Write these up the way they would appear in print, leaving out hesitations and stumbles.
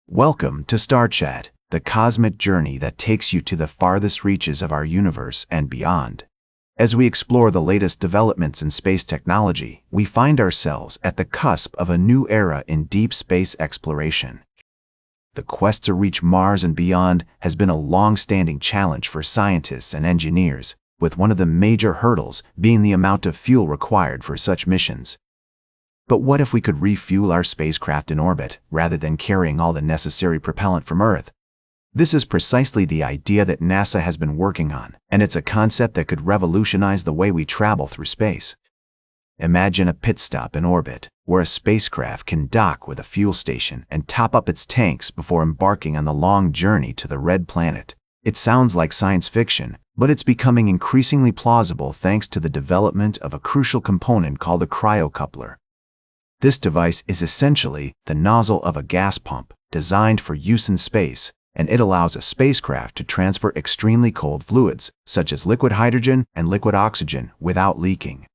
Welcome to StarChat, the cosmic journey that takes you to the farthest reaches of our universe and beyond. As we explore the latest developments in space technology, we find ourselves at the cusp of a new era in deep space exploration. The quest to reach Mars and beyond has been a long-standing challenge for scientists and engineers, with one of the major hurdles being the amount of fuel required for such missions. But what if we could refuel our spacecraft in orbit, rather than carrying all the necessary propellant from Earth? This is precisely the idea that NASA has been working on, and it's a concept that could revolutionize the way we travel through space. Imagine a pit stop in orbit, where a spacecraft can dock with a fuel station and top up its tanks before embarking on the long journey to the red planet. It sounds like science fiction, but it's becoming increasingly plausible thanks to the development of a crucial component called a cryocoupler. This device is essentially the nozzle of a gas pump designed for use in space, and it allows a spacecraft to transfer extremely cold fluids, such as liquid hydrogen and liquid oxygen, without leaking.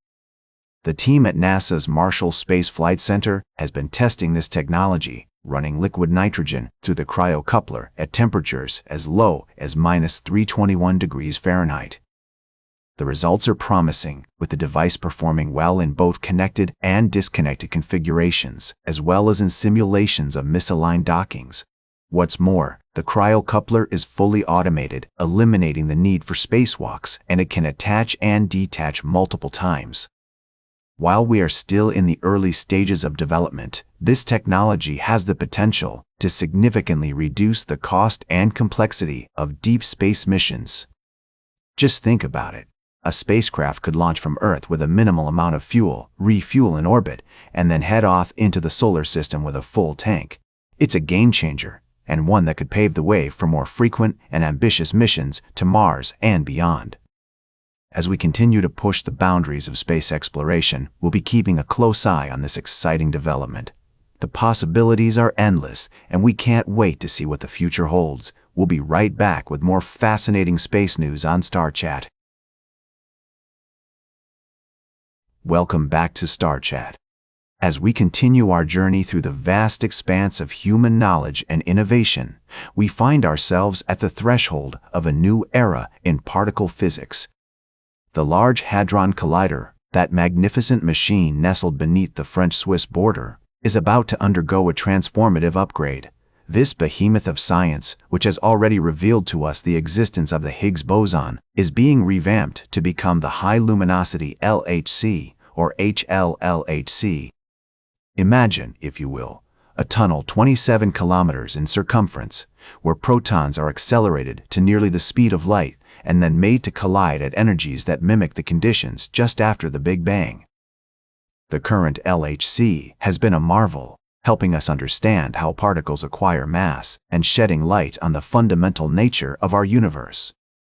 The team at NASA's Marshall Space Flight Center has been testing this technology, running liquid nitrogen through the cryocoupler at temperatures as low as -321 degrees Fahrenheit. The results are promising, with the device performing well in both connected and disconnected configurations, as well as in simulations of misaligned dockings. What's more, the cryocoupler is fully automated, eliminating the need for spacewalks, and it can attach and detach multiple times. While we are still in the early stages of development, this technology has the potential to significantly reduce the cost and complexity of deep space missions. Just think about it. A spacecraft could launch from Earth with a minimal amount of fuel, refuel in orbit, and then head off into the solar system with a full tank. It's a game changer, and one that could pave the way for more frequent and ambitious missions to Mars and beyond. As we continue to push the boundaries of space exploration, we'll be keeping a close eye on this exciting development. The possibilities are endless, and we can't wait to see what the future holds. We'll be right back with more fascinating space news on StarChat. Welcome back to StarChat. As we continue our journey through the vast expanse of human knowledge and innovation, we find ourselves at the threshold of a new era in particle physics. The Large Hadron Collider, that magnificent machine nestled beneath the French-Swiss border, is about to undergo a transformative upgrade. This behemoth of science, which has already revealed to us the existence of the Higgs boson, is being revamped to become the High Luminosity LHC, or HLLHC. Imagine, if you will, a tunnel 27 kilometers in circumference, where protons are accelerated to nearly the speed of light and then made to collide at energies that mimic the conditions just after the Big Bang. The current LHC has been a marvel, helping us understand how particles acquire mass and shedding light on the fundamental nature of our universe.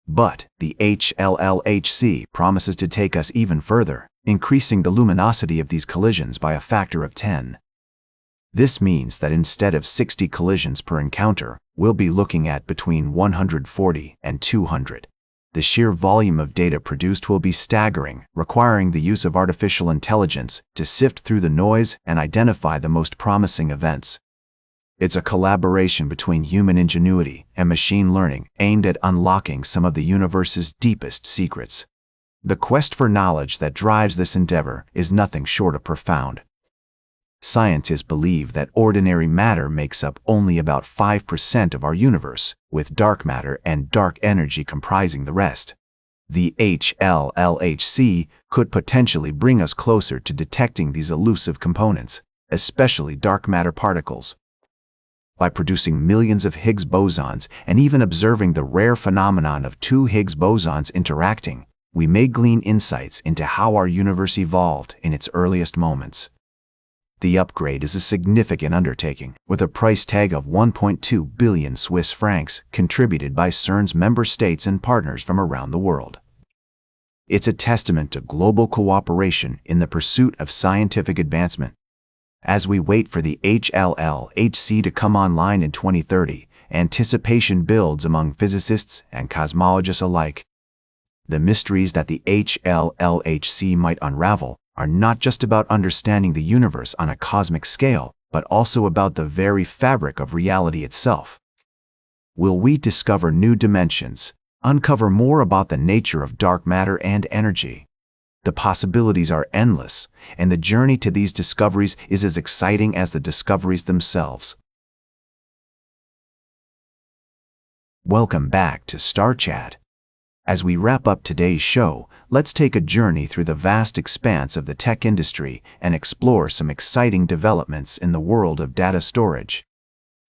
But the HLLHC promises to take us even further, increasing the luminosity of these collisions by a factor of 10. This means that instead of 60 collisions per encounter, we'll be looking at between 140 and 200. The sheer volume of data produced will be staggering, requiring the use of artificial intelligence to sift through the noise and identify the most promising events. It's a collaboration between human ingenuity and machine learning aimed at unlocking some of the universe's deepest secrets. The quest for knowledge that drives this endeavor is nothing short of profound. Scientists believe that ordinary matter makes up only about 5% of our universe, with dark matter and dark energy comprising the rest. The HLLHC could potentially bring us closer to detecting these elusive components, especially dark matter particles. By producing millions of Higgs bosons and even observing the rare phenomenon of two Higgs bosons interacting, we may glean insights into how our universe evolved in its earliest moments. The upgrade is a significant undertaking, with a price tag of 1.2 billion Swiss francs contributed by CERN's member states and partners from around the world. It's a testament to global cooperation in the pursuit of scientific advancement. As we wait for the HLLHC to come online in 2030, anticipation builds among physicists and cosmologists alike. The mysteries that the HLLHC might unravel are not just about understanding the universe on a cosmic scale, but also about the very fabric of reality itself. Will we discover new dimensions, uncover more about the nature of dark matter and energy? The possibilities are endless, and the journey to these discoveries is as exciting as the discoveries themselves. Welcome back to Star Chat. As we wrap up today's show, let's take a journey through the vast expanse of the tech industry and explore some exciting developments in the world of data storage.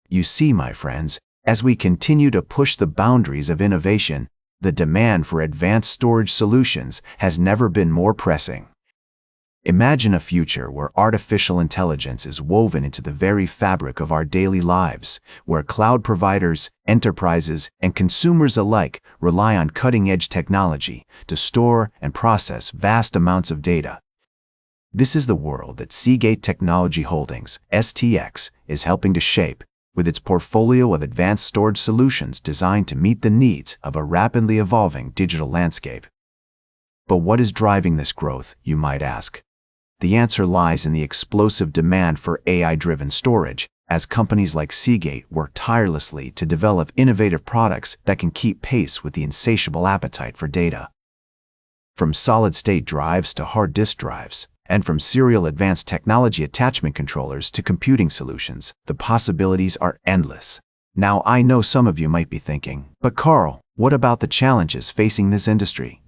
You see, my friends, as we continue to push the boundaries of innovation, the demand for advanced storage solutions has never been more pressing. Imagine a future where artificial intelligence is woven into the very fabric of our daily lives, where cloud providers, enterprises, and consumers alike rely on cutting-edge technology to store and process vast amounts of data. This is the world that Seagate Technology Holdings, STX, is helping to shape, with its portfolio of advanced storage solutions designed to meet the needs of a rapidly evolving digital landscape. But what is driving this growth, you might ask? The answer lies in the explosive demand for AI-driven storage, as companies like Seagate work tirelessly to develop innovative products that can keep pace with the insatiable appetite for data. From solid-state drives to hard disk drives, and from serial advanced technology attachment controllers to computing solutions, the possibilities are endless. Now, I know some of you might be thinking, but Carl, what about the challenges facing this industry?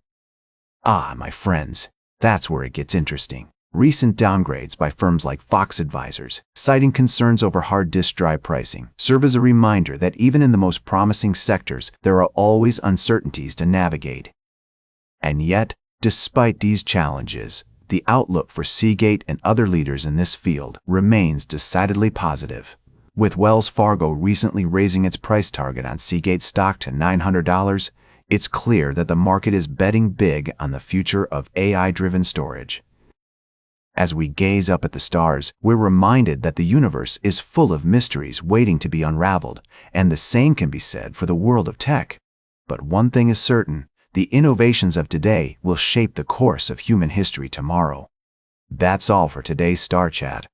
Ah, my friends, that's where it gets interesting. Recent downgrades by firms like Fox Advisors, citing concerns over hard disk drive pricing, serve as a reminder that even in the most promising sectors, there are always uncertainties to navigate. And yet, despite these challenges, the outlook for Seagate and other leaders in this field remains decidedly positive. With Wells Fargo recently raising its price target on Seagate stock to $900, it's clear that the market is betting big on the future of AI-driven storage. As we gaze up at the stars, we're reminded that the universe is full of mysteries waiting to be unraveled, and the same can be said for the world of tech. But one thing is certain, the innovations of today will shape the course of human history tomorrow. That's all for today's Star Chat.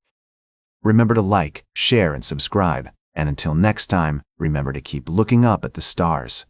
Remember to like, share, and subscribe, and until next time, remember to keep looking up at the stars.